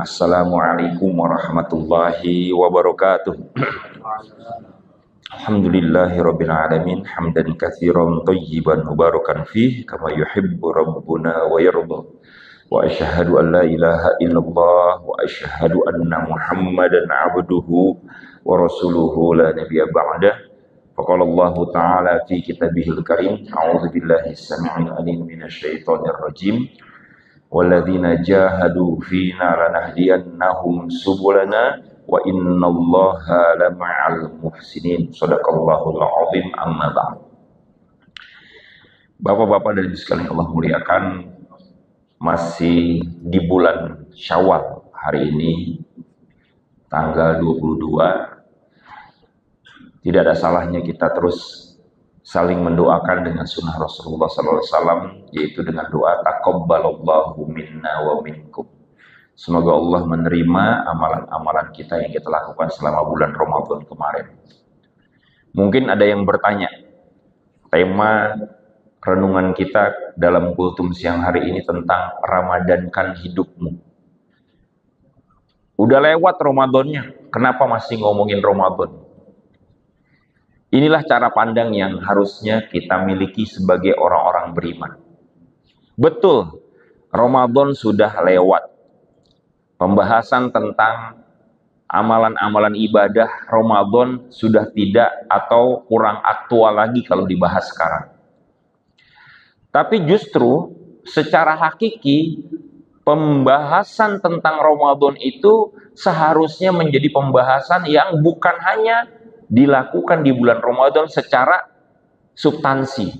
Assalamualaikum warahmatullahi wabarakatuh. Alhamdulillahirabbil alamin hamdan katsiran thayyiban mubarakan fih kama yuhibbu rabbuna wa yarda. Wa asyhadu an la ilaha illallah wa asyhadu anna Muhammadan abduhu wa rasuluhu la nabiyya ba'dah. Faqala Allah ta'ala fi kitabihil karim, a'udzu billahi as-sami'il alim minasyaitonir rajim. Walladzina jahadu fina lanahdiyannahum subulana wa innallaha lama'al muhsinin. Shadaqallahul azim. Amma ba'd. Bapak-bapak dan ibu sekalian Allah muliakan, masih di bulan Syawal hari ini tanggal 22. Tidak ada salahnya kita terus saling mendoakan dengan sunnah Rasulullah SAW, yaitu dengan doa taqabbalallahu minna wa minkum. Semoga Allah menerima amalan-amalan kita yang kita lakukan selama bulan Ramadan kemarin. Mungkin ada yang bertanya, tema renungan kita dalam kultum siang hari ini tentang Ramadankan hidupmu. Udah lewat Ramadannya, kenapa masih ngomongin Ramadan? Inilah cara pandang yang harusnya kita miliki sebagai orang-orang beriman. Betul, Ramadan sudah lewat. Pembahasan tentang amalan-amalan ibadah Ramadan sudah tidak atau kurang aktual lagi kalau dibahas sekarang. Tapi justru secara hakiki, pembahasan tentang Ramadan itu seharusnya menjadi pembahasan yang bukan hanya dilakukan di bulan Ramadan secara substansi,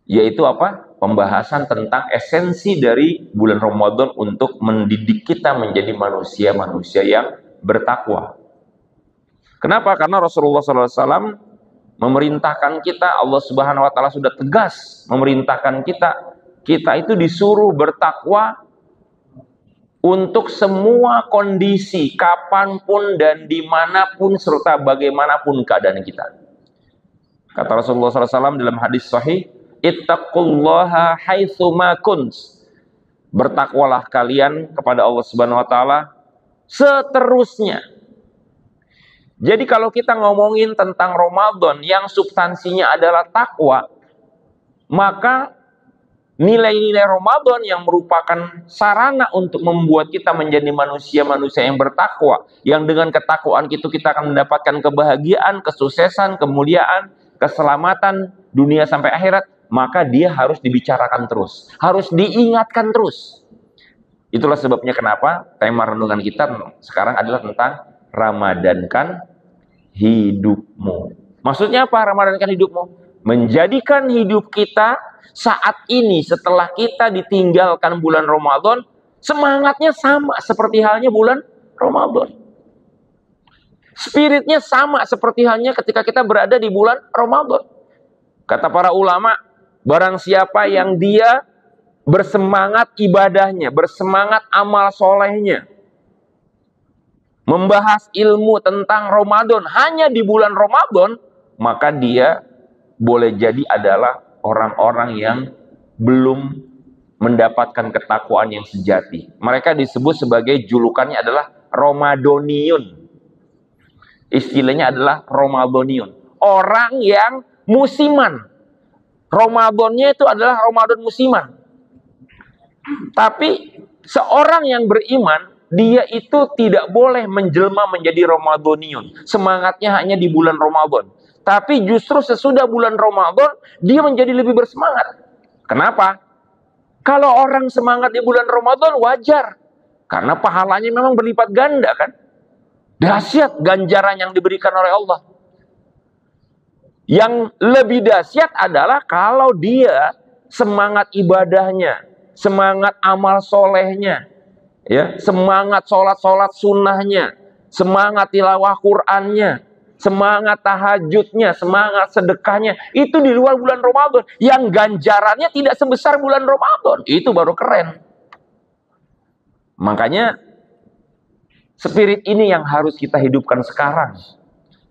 yaitu apa? Pembahasan tentang esensi dari bulan Ramadan untuk mendidik kita menjadi manusia-manusia yang bertakwa. Kenapa? Karena Rasulullah SAW memerintahkan kita, Allah Subhanahu Wa Taala sudah tegas memerintahkan kita itu disuruh bertakwa untuk semua kondisi, kapanpun dan dimanapun serta bagaimanapun keadaan kita. Kata Rasulullah SAW dalam hadis sahih, ittaqullaha haitsuma kuntum. Bertakwalah kalian kepada Allah Subhanahu Wa Taala seterusnya. Jadi kalau kita ngomongin tentang Ramadan yang substansinya adalah takwa, maka nilai-nilai Ramadan yang merupakan sarana untuk membuat kita menjadi manusia-manusia yang bertakwa, yang dengan ketakwaan itu kita akan mendapatkan kebahagiaan, kesuksesan, kemuliaan, keselamatan dunia sampai akhirat, maka dia harus dibicarakan terus, harus diingatkan terus. Itulah sebabnya kenapa tema renungan kita sekarang adalah tentang Ramadankan hidupmu. Maksudnya apa Ramadankan hidupmu? Menjadikan hidup kita saat ini setelah kita ditinggalkan bulan Ramadan, semangatnya sama seperti halnya bulan Ramadan. Spiritnya sama seperti halnya ketika kita berada di bulan Ramadan. Kata para ulama, barang siapa yang dia bersemangat ibadahnya, bersemangat amal solehnya, membahas ilmu tentang Ramadan hanya di bulan Ramadan, maka dia boleh jadi adalah orang-orang yang belum mendapatkan ketakwaan yang sejati. Mereka disebut sebagai julukannya adalah Ramadoniun. Istilahnya adalah Ramadoniun. Orang yang musiman. Ramadannya itu adalah Ramadan musiman. Tapi seorang yang beriman, dia itu tidak boleh menjelma menjadi Ramadoniun. Semangatnya hanya di bulan Ramadan. Tapi justru sesudah bulan Ramadan, dia menjadi lebih bersemangat. Kenapa? Kalau orang semangat di bulan Ramadan, wajar. Karena pahalanya memang berlipat ganda kan. Dahsyat ganjaran yang diberikan oleh Allah. Yang lebih dahsyat adalah kalau dia semangat ibadahnya, semangat amal solehnya, ya, semangat sholat-sholat sunnahnya, semangat tilawah Qur'annya, semangat tahajudnya, semangat sedekahnya, itu di luar bulan Ramadan, yang ganjarannya tidak sebesar bulan Ramadan, itu baru keren. Makanya spirit ini yang harus kita hidupkan sekarang.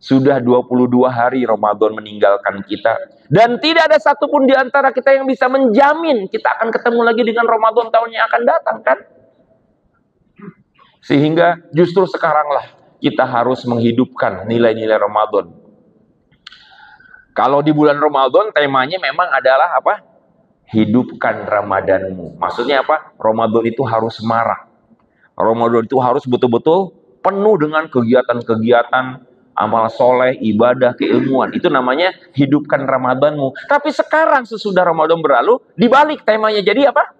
Sudah 22 hari Ramadan meninggalkan kita, dan tidak ada satupun di antara kita yang bisa menjamin kita akan ketemu lagi dengan Ramadan tahun yang akan datang kan? Sehingga justru sekaranglah kita harus menghidupkan nilai-nilai Ramadan. Kalau di bulan Ramadan temanya memang adalah apa? Hidupkan Ramadanmu. Maksudnya apa? Ramadan itu harus semarak. Ramadan itu harus betul-betul penuh dengan kegiatan-kegiatan, amal soleh, ibadah, keilmuan. Itu namanya hidupkan Ramadanmu. Tapi sekarang sesudah Ramadan berlalu, dibalik temanya jadi apa?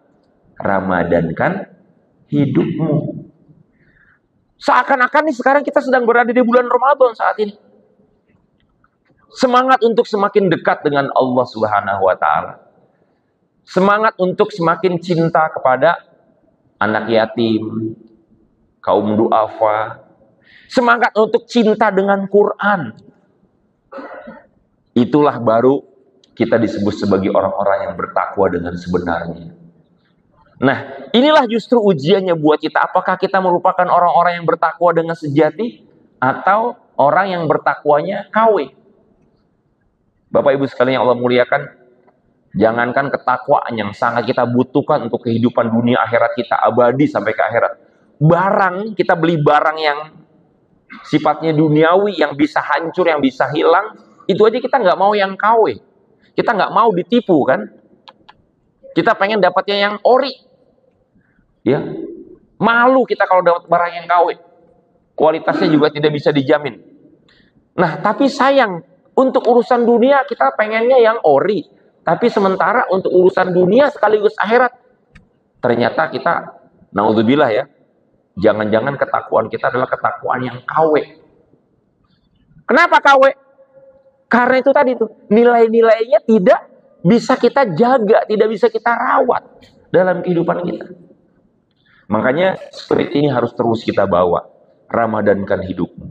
Ramadankan hidupmu. Seakan-akan nih sekarang kita sedang berada di bulan Ramadan saat ini. Semangat untuk semakin dekat dengan Allah Subhanahu wa Ta'ala. Semangat untuk semakin cinta kepada anak yatim, kaum duafa. Semangat untuk cinta dengan Quran. Itulah baru kita disebut sebagai orang-orang yang bertakwa dengan sebenarnya. Nah, inilah justru ujiannya buat kita. Apakah kita merupakan orang-orang yang bertakwa dengan sejati atau orang yang bertakwanya KW? Bapak Ibu sekalian yang Allah muliakan, jangankan ketakwaan yang sangat kita butuhkan untuk kehidupan dunia akhirat kita abadi sampai ke akhirat. Barang, kita beli barang yang sifatnya duniawi, yang bisa hancur, yang bisa hilang, itu aja kita nggak mau yang KW. Kita nggak mau ditipu kan? Kita pengen dapatnya yang ori. Ya, malu kita kalau dapat barang yang KW. Kualitasnya juga tidak bisa dijamin. Nah, tapi sayang, untuk urusan dunia kita pengennya yang ori. Tapi sementara untuk urusan dunia sekaligus akhirat, ternyata kita, naudzubillah ya, jangan-jangan ketakwaan kita adalah ketakwaan yang KW. Kenapa KW? Karena itu tadi tuh, nilai-nilainya tidak bisa kita jaga, tidak bisa kita rawat dalam kehidupan kita. Makanya spirit ini harus terus kita bawa. Ramadankan hidupmu.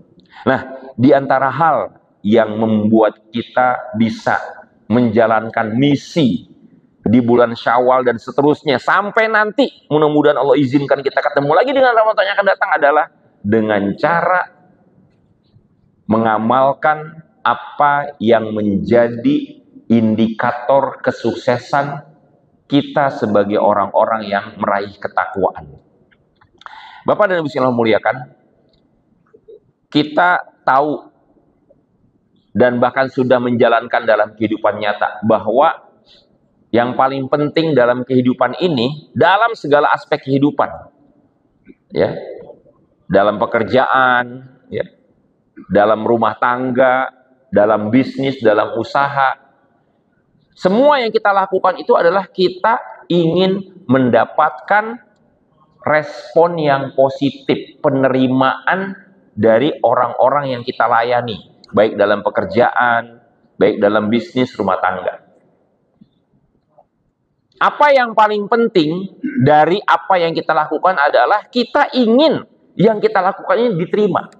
Nah, di antara hal yang membuat kita bisa menjalankan misi di bulan Syawal dan seterusnya sampai nanti mudah-mudahan Allah izinkan kita ketemu lagi dengan Ramadan yang akan datang adalah dengan cara mengamalkan apa yang menjadi indikator kesuksesan kita sebagai orang-orang yang meraih ketakwaan. Bapak dan Ibu yang muliakan, kita tahu dan bahkan sudah menjalankan dalam kehidupan nyata bahwa yang paling penting dalam kehidupan ini, dalam segala aspek kehidupan, ya, dalam pekerjaan, ya, dalam rumah tangga, dalam bisnis, dalam usaha, semua yang kita lakukan itu adalah kita ingin mendapatkan respon yang positif, penerimaan dari orang-orang yang kita layani, baik dalam pekerjaan, baik dalam bisnis, rumah tangga. Apa yang paling penting dari apa yang kita lakukan adalah kita ingin yang kita lakukan ini diterima.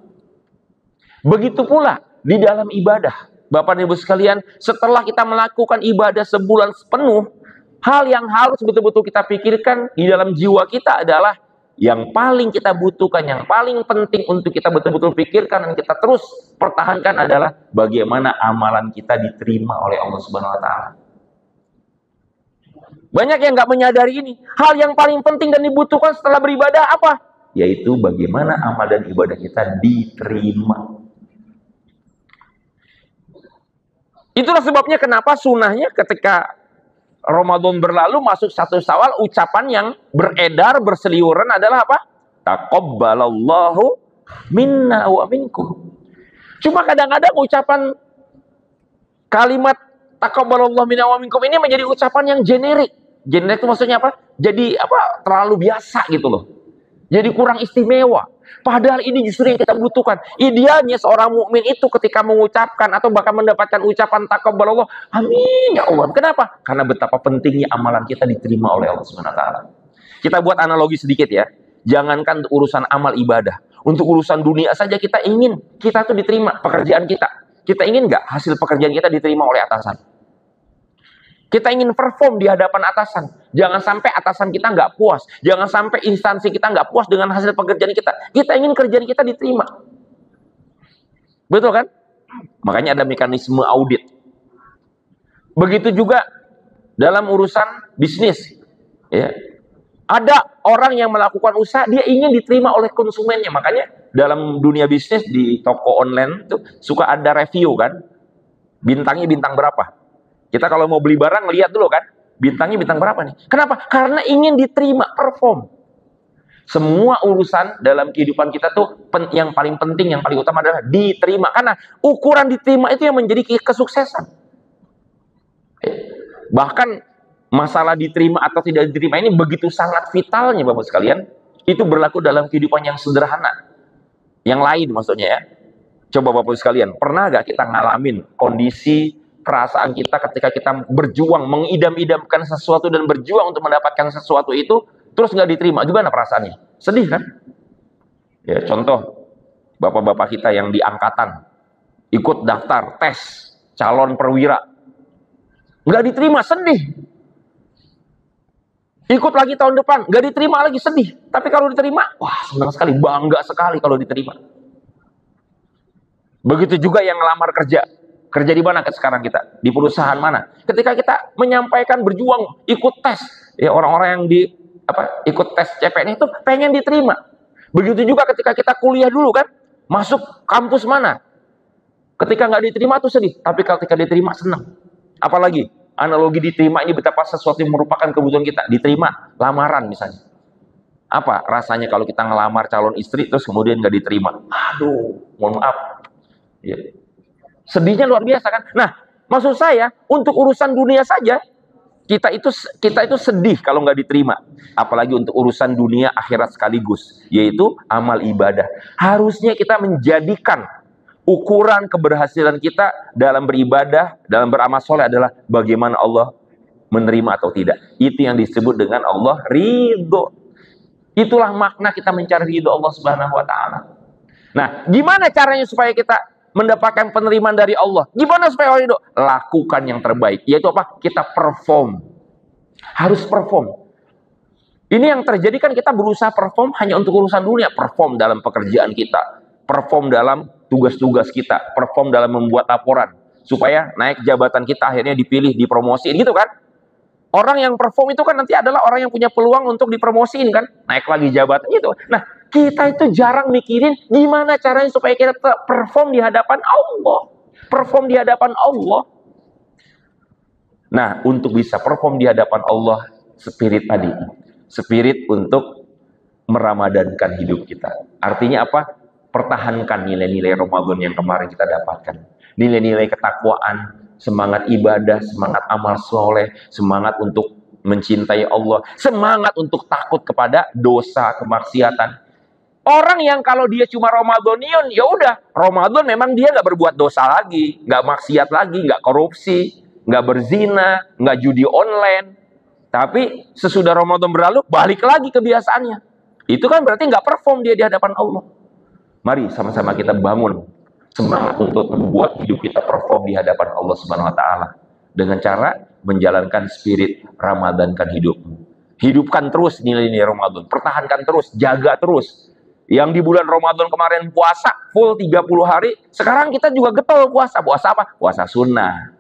Begitu pula di dalam ibadah. Bapak dan Ibu sekalian, setelah kita melakukan ibadah sebulan penuh, hal yang harus betul-betul kita pikirkan di dalam jiwa kita adalah yang paling kita butuhkan, yang paling penting untuk kita betul-betul pikirkan dan kita terus pertahankan adalah bagaimana amalan kita diterima oleh Allah Subhanahu wa Ta'ala. Banyak yang nggak menyadari ini. Hal yang paling penting dan dibutuhkan setelah beribadah apa? Yaitu bagaimana amal dan ibadah kita diterima. Itulah sebabnya kenapa sunnahnya ketika Ramadan berlalu masuk 1 Syawal, ucapan yang beredar berseliweran adalah apa? Taqabbalallahu minna wa minkum. Cuma kadang-kadang ucapan kalimat taqabbalallahu minna wa minkum ini menjadi ucapan yang generik. Generik itu maksudnya apa? Jadi apa? Terlalu biasa gitu loh. Jadi kurang istimewa. Padahal ini justru yang kita butuhkan. Idealnya seorang mukmin itu ketika mengucapkan atau bahkan mendapatkan ucapan taqabbalallah, amin ya Allah. Kenapa? Karena betapa pentingnya amalan kita diterima oleh Allah Subhanahu wa Ta'ala. Kita buat analogi sedikit ya. Jangankan untuk urusan amal ibadah, untuk urusan dunia saja kita ingin kita tuh diterima pekerjaan kita. Kita ingin nggak hasil pekerjaan kita diterima oleh atasan? Kita ingin perform di hadapan atasan. Jangan sampai atasan kita nggak puas. Jangan sampai instansi kita nggak puas dengan hasil pekerjaan kita. Kita ingin kerjaan kita diterima. Betul kan? Makanya ada mekanisme audit. Begitu juga dalam urusan bisnis. Ya. Ada orang yang melakukan usaha, dia ingin diterima oleh konsumennya. Makanya dalam dunia bisnis di toko online itu suka ada review kan. Bintangnya bintang berapa? Kita kalau mau beli barang lihat dulu kan, bintangnya bintang berapa nih? Kenapa? Karena ingin diterima, perform. Semua urusan dalam kehidupan kita tuh yang paling penting, yang paling utama adalah diterima. Karena ukuran diterima itu yang menjadi kesuksesan. Bahkan masalah diterima atau tidak diterima ini begitu sangat vitalnya Bapak sekalian. Itu berlaku dalam kehidupan yang sederhana. Yang lain maksudnya ya. Coba Bapak sekalian, pernah gak kita ngalamin kondisi perasaan kita ketika kita berjuang, mengidam-idamkan sesuatu dan berjuang untuk mendapatkan sesuatu itu, terus gak diterima, gimana perasaannya? Sedih kan? Ya, contoh, bapak-bapak kita yang di angkatan, ikut daftar tes calon perwira, gak diterima, sedih. Ikut lagi tahun depan, gak diterima lagi, sedih. Tapi kalau diterima, wah senang sekali, bangga sekali kalau diterima. Begitu juga yang ngelamar kerja. Kerja di mana sekarang kita? Di perusahaan mana? Ketika kita menyampaikan, berjuang, ikut tes, ya orang-orang yang ikut tes CPNS itu pengen diterima. Begitu juga ketika kita kuliah dulu kan, masuk kampus mana? Ketika nggak diterima tuh sedih, tapi ketika diterima senang. Apalagi analogi diterima ini betapa sesuatu yang merupakan kebutuhan kita. Diterima lamaran misalnya. Apa rasanya kalau kita ngelamar calon istri terus kemudian nggak diterima? Aduh, mohon maaf. Ya. Sedihnya luar biasa kan? Nah, maksud saya untuk urusan dunia saja kita itu sedih kalau nggak diterima. Apalagi untuk urusan dunia akhirat sekaligus, yaitu amal ibadah. Harusnya kita menjadikan ukuran keberhasilan kita dalam beribadah, dalam beramal soleh adalah bagaimana Allah menerima atau tidak. Itu yang disebut dengan Allah ridho. Itulah makna kita mencari ridho Allah Subhanahu wa Ta'ala. Nah, gimana caranya supaya kita mendapatkan penerimaan dari Allah? Gimana supaya Allah ridho? Lakukan yang terbaik. Yaitu apa? Kita perform. Harus perform. Ini yang terjadi kan, kita berusaha perform hanya untuk urusan dunia. Perform dalam pekerjaan kita. Perform dalam tugas-tugas kita. Perform dalam membuat laporan. Supaya naik jabatan kita, akhirnya dipilih, dipromosiin gitu kan. Orang yang perform itu kan nanti adalah orang yang punya peluang untuk dipromosiin kan. Naik lagi jabatan gitu. Nah, kita itu jarang mikirin gimana caranya supaya kita perform di hadapan Allah. Perform di hadapan Allah. Nah, untuk bisa perform di hadapan Allah, spirit tadi. Spirit untuk meramadankan hidup kita. Artinya apa? Pertahankan nilai-nilai Ramadan yang kemarin kita dapatkan. Nilai-nilai ketakwaan, semangat ibadah, semangat amal soleh, semangat untuk mencintai Allah, semangat untuk takut kepada dosa, kemaksiatan. Orang yang kalau dia cuma Ramadhanion, ya udah, Ramadan memang dia nggak berbuat dosa lagi, nggak maksiat lagi, nggak korupsi, nggak berzina, nggak judi online. Tapi sesudah Ramadan berlalu, balik lagi kebiasaannya. Itu kan berarti nggak perform dia di hadapan Allah. Mari sama-sama kita bangun semangat untuk membuat hidup kita perform di hadapan Allah Subhanahu wa Ta'ala dengan cara menjalankan spirit ramadankan hidupmu. Hidupkan terus nilai-nilai Ramadan, pertahankan terus, jaga terus. Yang di bulan Ramadan kemarin puasa full 30 hari, sekarang kita juga getol puasa. Puasa apa? Puasa sunnah.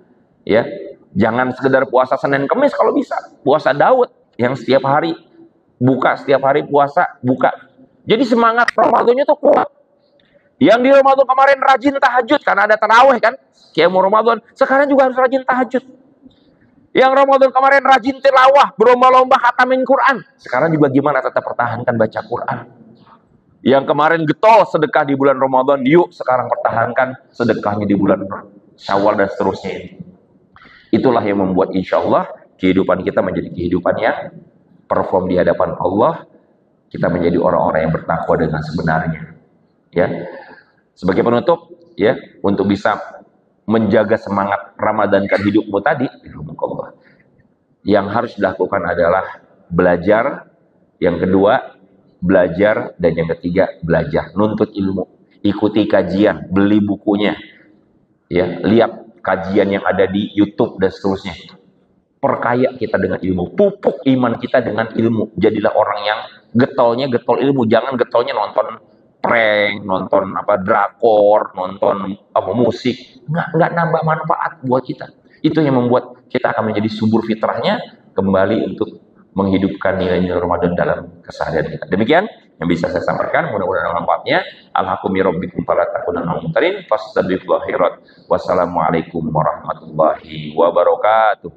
Ya, jangan sekedar puasa Senin Kamis kalau bisa. Puasa Daud yang setiap hari buka, setiap hari puasa buka. Jadi semangat Ramadannya tuh kuat. Yang di Ramadan kemarin rajin tahajud karena ada tarawih kan, Qiyamul Ramadan. Sekarang juga harus rajin tahajud. Yang Ramadan kemarin rajin tilawah, berlomba-lomba khatamin Quran. Sekarang juga gimana tetap pertahankan baca Quran. Yang kemarin getol sedekah di bulan Ramadan, yuk sekarang pertahankan sedekahnya di bulan Syawal dan seterusnya. Itulah yang membuat insya Allah kehidupan kita menjadi kehidupan yang perform di hadapan Allah. Kita menjadi orang-orang yang bertakwa dengan sebenarnya. Ya. Sebagai penutup, ya, untuk bisa menjaga semangat ramadankan hidupmu tadi, yang harus dilakukan adalah belajar, yang kedua belajar, dan yang ketiga belajar, nuntut ilmu, ikuti kajian, beli bukunya, ya, lihat kajian yang ada di YouTube dan seterusnya. Perkaya kita dengan ilmu, pupuk iman kita dengan ilmu. Jadilah orang yang getolnya getol ilmu, jangan getolnya nonton prank, nonton drakor, nonton musik, nggak nambah manfaat buat kita. Itu yang membuat kita akan menjadi subur fitrahnya kembali untuk menghidupkan nilai-nilai Ramadan dalam keseharian kita. Demikian yang bisa saya sampaikan, mudah-mudahan manfaatnya. Alhaqumi rabbikum fala takunanna mumtarin fastabiqul khairat. Wassalamualaikum warahmatullahi wabarakatuh.